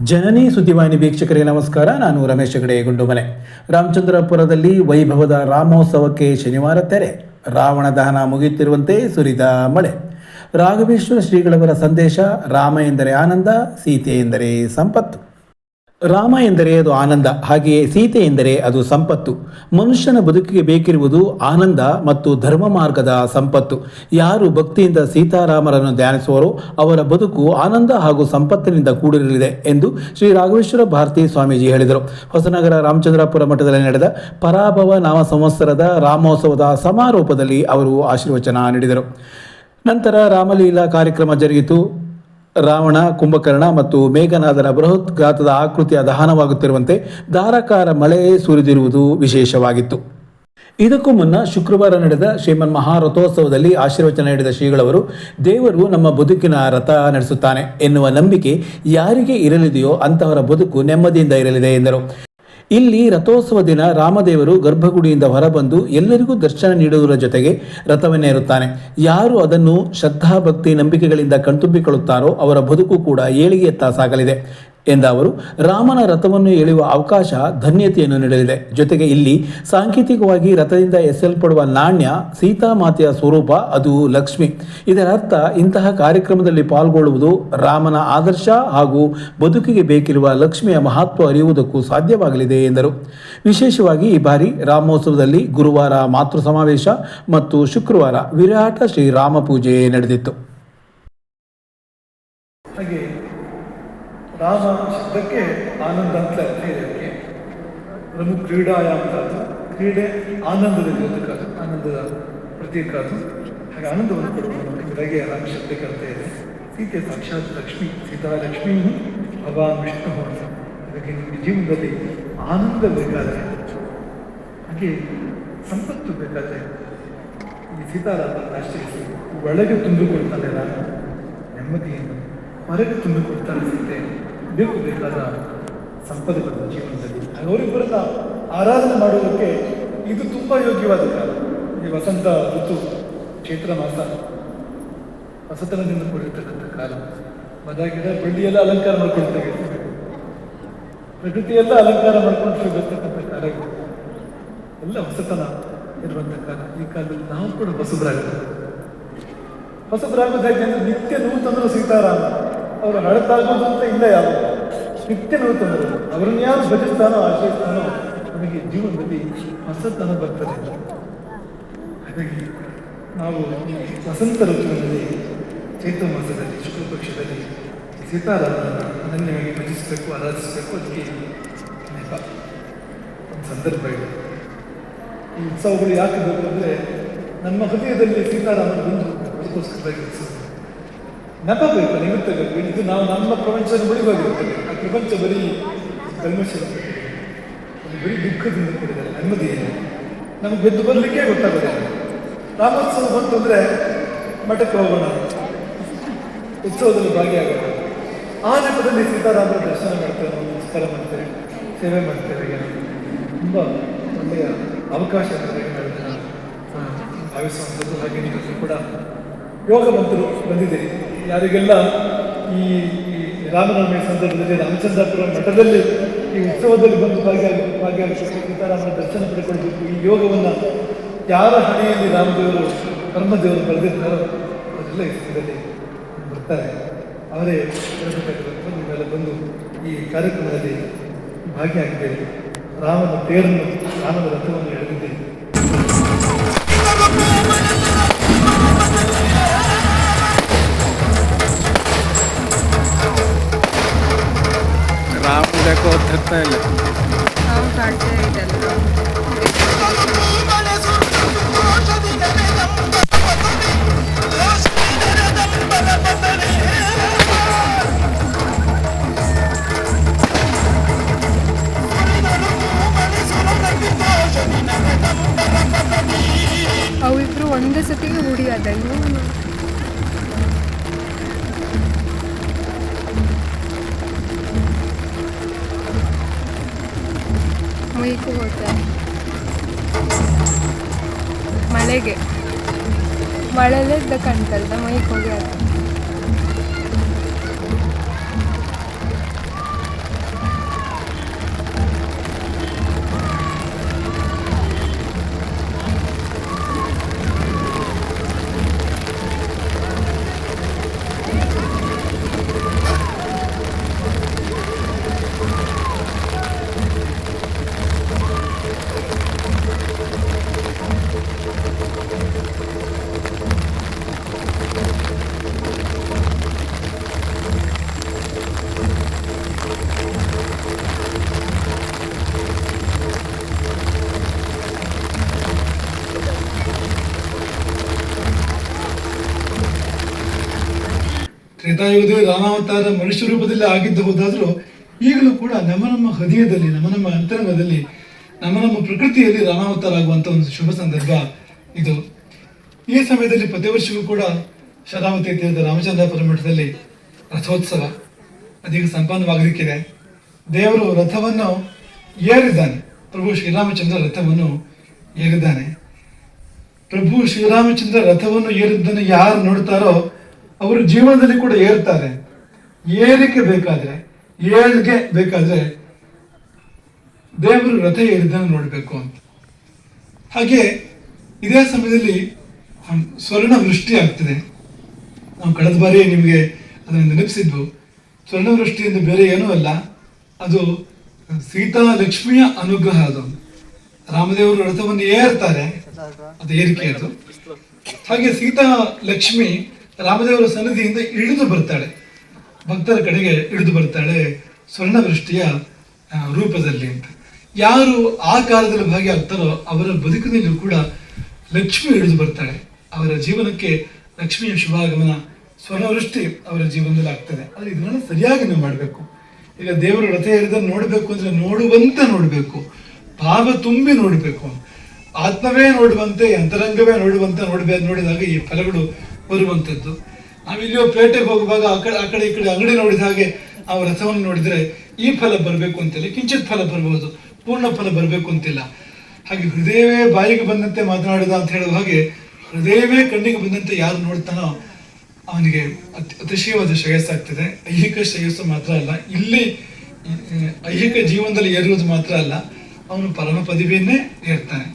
ಜನನಿ ಸುದ್ದಿವಾಹಿನಿ ವೀಕ್ಷಕರಿಗೆ ನಮಸ್ಕಾರ. ನಾನು ರಮೇಶ್ ಹೆಗಡೆ ಗುಂಡುಮನೆ. ರಾಮಚಂದ್ರಪುರದಲ್ಲಿ ವೈಭವದ ರಾಮೋತ್ಸವಕ್ಕೆ ಶನಿವಾರ ತೆರೆ. ರಾವಣ ದಹನ ಮುಗಿಯುತ್ತಿರುವಂತೆ ಸುರಿದ ಮಳೆ. ರಾಘವೇಶ್ವರ ಶ್ರೀಗಳವರ ಸಂದೇಶ: ರಾಮ ಎಂದರೆ ಆನಂದ, ಸೀತೆ ಎಂದರೆ ಸಂಪತ್ತು. ರಾಮ ಎಂದರೆ ಅದು ಆನಂದ, ಹಾಗೆಯೇ ಸೀತೆ ಎಂದರೆ ಅದು ಸಂಪತ್ತು. ಮನುಷ್ಯನ ಬದುಕಿಗೆ ಬೇಕಿರುವುದು ಆನಂದ ಮತ್ತು ಧರ್ಮ ಮಾರ್ಗದ ಸಂಪತ್ತು. ಯಾರು ಭಕ್ತಿಯಿಂದ ಸೀತಾರಾಮರನ್ನು ಧ್ಯಾನಿಸುವರೋ ಅವರ ಬದುಕು ಆನಂದ ಹಾಗೂ ಸಂಪತ್ತಿನಿಂದ ಕೂಡಿರಲಿದೆ ಎಂದು ಶ್ರೀ ರಾಘವೇಶ್ವರ ಭಾರತಿ ಸ್ವಾಮೀಜಿ ಹೇಳಿದರು. ಹೊಸನಗರ ರಾಮಚಂದ್ರಪುರ ಮಠದಲ್ಲಿ ನಡೆದ ಪರಾಭವ ನಾಮ ಸಂವತ್ಸರದ ರಾಮೋತ್ಸವದ ಸಮಾರೋಪದಲ್ಲಿ ಅವರು ಆಶೀರ್ವಚನ ನೀಡಿದರು. ನಂತರ ರಾಮಲೀಲಾ ಕಾರ್ಯಕ್ರಮ ಜರುಗಿತು. ರಾವಣ, ಕುಂಭಕರ್ಣ ಮತ್ತು ಮೇಘನಾದರ ಬೃಹತ್ ಗಾತ್ರದ ಆಕೃತಿಯ ದಹನವಾಗುತ್ತಿರುವಂತೆ ಧಾರಾಕಾರ ಮಳೆ ಸುರಿದಿರುವುದು ವಿಶೇಷವಾಗಿತ್ತು. ಇದಕ್ಕೂ ಮುನ್ನ ಶುಕ್ರವಾರ ನಡೆದ ಶ್ರೀಮನ್ ಮಹಾರಥೋತ್ಸವದಲ್ಲಿ ಆಶೀರ್ವಚನ ನೀಡಿದ ಶ್ರೀಗಳವರು, ದೇವರು ನಮ್ಮ ಬದುಕಿನ ರಥ ನಡೆಸುತ್ತಾನೆ ಎನ್ನುವ ನಂಬಿಕೆ ಯಾರಿಗೆ ಇರಲಿದೆಯೋ ಅಂತಹವರ ಬದುಕು ನೆಮ್ಮದಿಯಿಂದ ಇರಲಿದೆ ಎಂದರು. ಇಲ್ಲಿ ರಥೋತ್ಸವ ದಿನ ರಾಮದೇವರು ಗರ್ಭಗುಡಿಯಿಂದ ಹೊರಬಂದು ಎಲ್ಲರಿಗೂ ದರ್ಶನ ನೀಡುವುದರ ಜೊತೆಗೆ ರಥವನ್ನೇರುತ್ತಾನೆ. ಯಾರು ಅದನ್ನು ಶ್ರದ್ಧಾಭಕ್ತಿ ನಂಬಿಕೆಗಳಿಂದ ಕಣ್ತುಂಬಿಕೊಳ್ಳುತ್ತಾರೋ ಅವರ ಬದುಕು ಕೂಡ ಏಳಿಗೆಯತ್ತ ಸಾಗಲಿದೆ ಎಂದ ಅವರು, ರಾಮನ ರಥವನ್ನು ಎಳೆಯುವ ಅವಕಾಶ ಧನ್ಯತೆಯನ್ನು ನೀಡಲಿದೆ. ಜೊತೆಗೆ ಇಲ್ಲಿ ಸಾಂಕೇತಿಕವಾಗಿ ರಥದಿಂದ ಎಸೆಯಲ್ಪಡುವ ನಾಣ್ಯ ಸೀತಾಮಾತೆಯ ಸ್ವರೂಪ, ಅದು ಲಕ್ಷ್ಮಿ. ಇದರ ಅರ್ಥ ಇಂತಹ ಕಾರ್ಯಕ್ರಮದಲ್ಲಿ ಪಾಲ್ಗೊಳ್ಳುವುದು ರಾಮನ ಆದರ್ಶ ಹಾಗೂ ಬದುಕಿಗೆ ಬೇಕಿರುವ ಲಕ್ಷ್ಮಿಯ ಮಹತ್ವ ಅರಿಯುವುದಕ್ಕೂ ಸಾಧ್ಯವಾಗಲಿದೆ ಎಂದರು. ವಿಶೇಷವಾಗಿ ಈ ಬಾರಿ ರಾಮೋತ್ಸವದಲ್ಲಿ ಗುರುವಾರ ಮಾತೃ ಸಮಾವೇಶ ಮತ್ತು ಶುಕ್ರವಾರ ವಿರಾಟ ಶ್ರೀರಾಮ ಪೂಜೆ ನಡೆದಿತ್ತು. ರಾಮ ಶಬ್ದಕ್ಕೆ ಆನಂದ ಅಂತ ಅರ್ಥ ಇದೆ. ಅದಕ್ಕೆ ಪ್ರಮುಖ ಕ್ರೀಡಾಯಾಮ ಅದು. ಕ್ರೀಡೆ ಆನಂದದ ದ್ಯೋತಕ, ಆನಂದದ ಪ್ರತೀಕ ಅದು. ಹಾಗೆ ಆನಂದವನ್ನು ಕೊಡುವುದಕ್ಕೆ ರಾಮ ಶಬ್ದಕ್ಕೆ ಅರ್ಥ ಇದೆ. ಸೀತೆ ಸಾಕ್ಷಾತ್ ಲಕ್ಷ್ಮಿ, ಸೀತಾ ಲಕ್ಷ್ಮೀ ಭಗವಾನ್ ವಿಷ್ಣು ಅಂತ. ಅದಕ್ಕೆ ನಿಮ್ಮ ಜೀವನದಲ್ಲಿ ಆನಂದ ಬೇಕಾದರೆ, ಹಾಗೆ ಸಂಪತ್ತು ಬೇಕಾದರೆ ಈ ಸೀತಾರಾಮನ ಆಶ್ರಯಿಸಿ ಒಳಗೆ ತುಂಬಿಕೊಳ್ತಾನೆ ರಾಮ ನೆಮ್ಮದಿಯನ್ನು, ಹೊರಗೆ ತುಂಬಿಕೊಡ್ತಾನೆ ಸೀತೆ. ಬೇಕು ಬೇಕಾದ ಸಂಪದಗಳು ಜೀವನದಲ್ಲಿ. ಅವರಿಬ್ಬರನ್ನ ಆರಾಧನೆ ಮಾಡುವುದಕ್ಕೆ ಇದು ತುಂಬ ಯೋಗ್ಯವಾದ ಕಾಲ. ಈ ವಸಂತ ಋತು, ಚೈತ್ರ ಮಾಸ, ಹೊಸತನದಿಂದ ಕೂಡಿರ್ತಕ್ಕಂಥ ಕಾಲ. ಮರ ಗಿಡ ಬಳ್ಳಿಯೆಲ್ಲ ಅಲಂಕಾರ ಮಾಡ್ಕೊಳ್ತೇವೆ, ಪ್ರಕೃತಿಯೆಲ್ಲ ಅಲಂಕಾರ ಮಾಡ್ಕೊಂಡು ಬರ್ತಕ್ಕಂಥ ಕಾಲ, ಎಲ್ಲ ಹೊಸತನ ಇರುವಂಥ ಕಾಲ. ಈ ಕಾಲದಲ್ಲಿ ನಾವು ಕೂಡ ಹೊಸಬರಾಗೋದಾಗಿ ಅಂದರೆ ನಿತ್ಯ ನೂತನರು ಸೀತಾರಾಮ. ಅವರು ಹಳತಾಗೋದು ಅಂತ ಇಲ್ಲ. ಯಾವ ನಿತ್ಯ ನೂತನರು ಅವರನ್ನು ಯಾರು ಭಜಿಸ್ತಾನೋ ಆಶ್ರಯಿಸ್ತಾನೋ ನಮಗೆ ಜೀವನದಲ್ಲಿ ಹೊಸತನ ಬರ್ತದೆ. ಹಾಗಾಗಿ ನಾವು ಈ ವಸಂತ ಋತುವಿನಲ್ಲಿ, ಚೈತ್ರ ಮಾಸದಲ್ಲಿ, ಶುಕ್ಲ ಪಕ್ಷದಲ್ಲಿ ಸೀತಾರಾಮನನ್ನು ಅನನ್ಯವಾಗಿ ಭಜಿಸಬೇಕು, ಆರಾಧಿಸಬೇಕು. ಅದಕ್ಕೆ ಒಂದು ಸಂದರ್ಭ ಇದೆ. ಈ ಉತ್ಸವಗಳು ಯಾಕೆ ಬೇಕು ಅಂದರೆ ನಮ್ಮ ಹೃದಯದಲ್ಲಿ ಸೀತಾರಾಮನ ಬಂದು ಅದಕ್ಕೋಸ್ಕರವಾಗಿ ಉತ್ಸವ ನೆಪ ಬೇಕು, ನಿಮಿತ್ತ ಬೇಕು. ಇದು ನಾವು ನಮ್ಮ ಪ್ರಪಂಚದ ಬಳಿ ಹೋಗಿರ್ತೇವೆ. ಆ ಪ್ರಪಂಚ ಬರೀ ಕಲ್ಮಶ, ಅದು ಬರೀ ದುಃಖದಿಂದ ಕೂಡಿದ್ದಾರೆ, ನೆಮ್ಮದಿಯಲ್ಲಿ ನಮಗೆ ಗೆದ್ದು ಬರಲಿಕ್ಕೆ ಗೊತ್ತಾಗೋದಿಲ್ಲ. ರಾಮೋತ್ಸವ ಬಂತು ಅಂದರೆ ಮಠಕ್ಕೆ ಹೋಗೋಣ, ಉತ್ಸವದಲ್ಲಿ ಭಾಗಿಯಾಗೋಣ. ಆ ನೆಪದಲ್ಲಿ ಸೀತಾರಾಮರ ದರ್ಶನ ಮಾಡ್ತೇವೆ, ನಾವು ನಮಸ್ಕಾರ ಮಾಡ್ತೇವೆ, ಸೇವೆ ಮಾಡ್ತೇವೆ. ತುಂಬ ಒಳ್ಳೆಯ ಅವಕಾಶ ಭಾವಿಸುವಂಥದ್ದು. ಹಾಗೆ ನೀವು ಕೂಡ ಯೋಗವಂತರು ಬಂದಿದ್ದೀರಿ. ಯಾರಿಗೆಲ್ಲ ಈ ರಾಮನವಮಿ ಸಂದರ್ಭದಲ್ಲಿ ರಾಮಚಂದ್ರಪುರ ಮಠದಲ್ಲಿ ಈ ಉತ್ಸವದಲ್ಲಿ ಬಂದು ಭಾಗಿಯಾಗಬೇಕು, ಸೀತಾರಾಮನ ದರ್ಶನ ಪಡ್ಕೊಳ್ಬೇಕು, ಈ ಯೋಗವನ್ನು ಯಾರ ಹಣೆಯಲ್ಲಿ ರಾಮದೇವರು, ಕರ್ಮದೇವರು ಬರೆದಿರ್ತಾರೋ ಅವರೆಲ್ಲ ಈ ಸಮಯದಲ್ಲಿ ಬರ್ತಾರೆ. ಅವರೇ ಬರಬೇಕಾಗಿರುವಂಥ ನೀವೆಲ್ಲ ಬಂದು ಈ ಕಾರ್ಯಕ್ರಮದಲ್ಲಿ ಭಾಗಿಯಾಗಿದ್ದೇವೆ. ರಾಮನ ತೇರನ್ನು, ರಾಮನ ರಥವನ್ನು ಎಳೆದಿದ್ದೇವೆ. देखो थकता है ಅವಿಬ್ರು ಒಂದೇ ಸತಿಗೆ ಹುಡಿಯಾದ. ಮೈಗೂ ಹೋಗ್ತಾರೆ ಮಳೆಗೆ, ಮಳೆಲಿದ್ದ ಕಾಣ್ತಲ್ದ ಮೈಗೆ ಹೋಗಿ. ತ್ರೇತಾಯುಗದಲ್ಲಿ ರಾಮಾವತಾರ ಮನುಷ್ಯ ರೂಪದಲ್ಲಿ ಆಗಿದ್ದ ಹೋದಾದರೂ ಈಗಲೂ ಕೂಡ ನಮ್ಮ ಹೃದಯದಲ್ಲಿ ನಮ್ಮ ಅಂತರಂಗದಲ್ಲಿ ನಮ್ಮ ಪ್ರಕೃತಿಯಲ್ಲಿ ರಾಮಾವತಾರ ಆಗುವಂಥ ಒಂದು ಶುಭ ಸಂದರ್ಭ ಇದು. ಈ ಸಮಯದಲ್ಲಿ ಪ್ರತಿ ವರ್ಷವೂ ಕೂಡ ಶರಾವತಿ ತೀರದ ರಾಮಚಂದ್ರಾಪುರ ಮಠದಲ್ಲಿ ರಥೋತ್ಸವ ಅದೀಗ ಸಂಪನ್ನವಾಗಲಿಕ್ಕಿದೆ. ದೇವರು ರಥವನ್ನು ಏರಿದ್ದಾನೆ. ಪ್ರಭು ಶ್ರೀರಾಮಚಂದ್ರ ರಥವನ್ನು ಏರಿದ್ದಾನೆ. ಪ್ರಭು ಶ್ರೀರಾಮಚಂದ್ರ ರಥವನ್ನು ಏರಿದ್ದನ್ನು ಯಾರು ನೋಡ್ತಾರೋ ಅವರು ಜೀವನದಲ್ಲಿ ಕೂಡ ಏರ್ತಾರೆ. ಏರಿಕೆ ಬೇಕಾದ್ರೆ ದೇವರು ರಥ ಏರಿದ್ದನ್ನು ನೋಡಬೇಕು ಅಂತ. ಹಾಗೆ ಇದೇ ಸಮಯದಲ್ಲಿ ಸ್ವರ್ಣ ವೃಷ್ಟಿ ಆಗ್ತದೆ. ನಾವು ಕಳೆದ ಬಾರಿ ನಿಮಗೆ ಅದನ್ನು ನೆನಪಿಸಿದ್ವು. ಸ್ವರ್ಣ ವೃಷ್ಟಿ ಎಂದು ಬೇರೆ ಏನೂ ಅಲ್ಲ, ಅದು ಸೀತಾ ಲಕ್ಷ್ಮಿಯ ಅನುಗ್ರಹ. ಅದು ರಾಮದೇವರು ರಥವನ್ನು ಏರ್ತಾರೆ, ಅದು ಏರಿಕೆ ಅದು. ಹಾಗೆ ಸೀತಾ ಲಕ್ಷ್ಮಿ ರಾಮದೇವರ ಸನ್ನಿಧಿಯಿಂದ ಇಳಿದು ಬರ್ತಾಳೆ, ಭಕ್ತರ ಕಡೆಗೆ ಇಳಿದು ಬರ್ತಾಳೆ ಸ್ವರ್ಣವೃಷ್ಟಿಯ ರೂಪದಲ್ಲಿ ಅಂತ. ಯಾರು ಆ ಕಾಲದಲ್ಲಿ ಭಾಗಿಯಾಗ್ತಾರೋ ಅವರ ಬದುಕಿನಲ್ಲೂ ಕೂಡ ಲಕ್ಷ್ಮಿ ಇಳಿದು ಬರ್ತಾಳೆ. ಅವರ ಜೀವನಕ್ಕೆ ಲಕ್ಷ್ಮಿಯ ಶುಭಾಗಮನ, ಸ್ವರ್ಣವೃಷ್ಟಿ ಅವರ ಜೀವನದಲ್ಲಿ ಆಗ್ತದೆ. ಆದರೆ ಇದನ್ನೆಲ್ಲ ಸರಿಯಾಗಿ ನೀವು ಮಾಡಬೇಕು. ಈಗ ದೇವರು ರಥ ಏರಿದನ್ನು ನೋಡಬೇಕು ಅಂದರೆ ನೋಡುವಂತೆ ನೋಡಬೇಕು, ಭಾವ ತುಂಬಿ ನೋಡಬೇಕು, ಆತ್ಮವೇ ನೋಡುವಂತೆ, ಅಂತರಂಗವೇ ನೋಡುವಂತೆ ನೋಡಿದಾಗ ಈ ಫಲಗಳು ಬರುವಂಥದ್ದು. ನಾವಿಲ್ಲಿಯೋ ಪೇಟೆಗೆ ಹೋಗುವಾಗ ಆ ಕಡೆ ಈ ಕಡೆ ಅಂಗಡಿ ನೋಡಿದ ಹಾಗೆ ನಾವು ರಥವನ್ನು ನೋಡಿದರೆ ಈ ಫಲ ಬರಬೇಕು ಅಂತಿಲ್ಲ, ಕಿಂಚಿತ್ ಫಲ ಬರ್ಬೋದು, ಪೂರ್ಣ ಫಲ ಬರಬೇಕು ಅಂತಿಲ್ಲ. ಹಾಗೆ ಹೃದಯವೇ ಬಾಯಿಗೆ ಬಂದಂತೆ ಮಾತನಾಡಿದ ಅಂತ ಹೇಳುವ ಹಾಗೆ ಹೃದಯವೇ ಕಣ್ಣಿಗೆ ಬಂದಂತೆ ಯಾರು ನೋಡ್ತಾನೋ ಅವನಿಗೆ ಅತಿಶಯವಾದ ಶ್ರೇಯಸ್ಸಾಗ್ತದೆ. ಐಹಿಕ ಶ್ರೇಯಸ್ಸು ಮಾತ್ರ ಅಲ್ಲ, ಇಲ್ಲಿ ಐಹಿಕ ಜೀವನದಲ್ಲಿ ಏರುವುದು ಮಾತ್ರ ಅಲ್ಲ, ಅವನು ಪರಮ ಪದವಿಯನ್ನೇ ಏರ್ತಾನೆ.